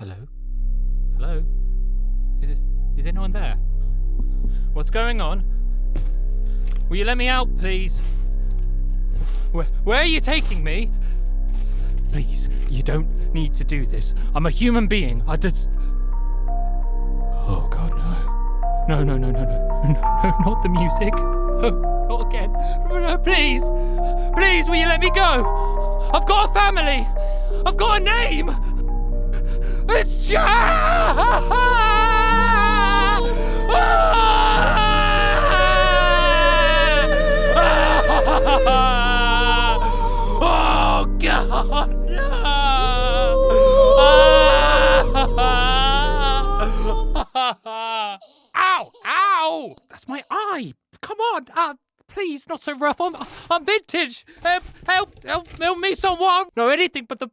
Hello? Hello? Is anyone there? What's going on? Will you let me out, please? Where are you taking me? Please, you don't need to do this. I'm a human being. Oh God, no. No, not the music. No, not again. No, please. Please, will you let me go? I've got a family. I've got a name. It's Jeram! Oh God, no! Ow! Ow! That's my eye. Come on. Please, not so rough. I'm vintage. Help me, someone. No, anything but the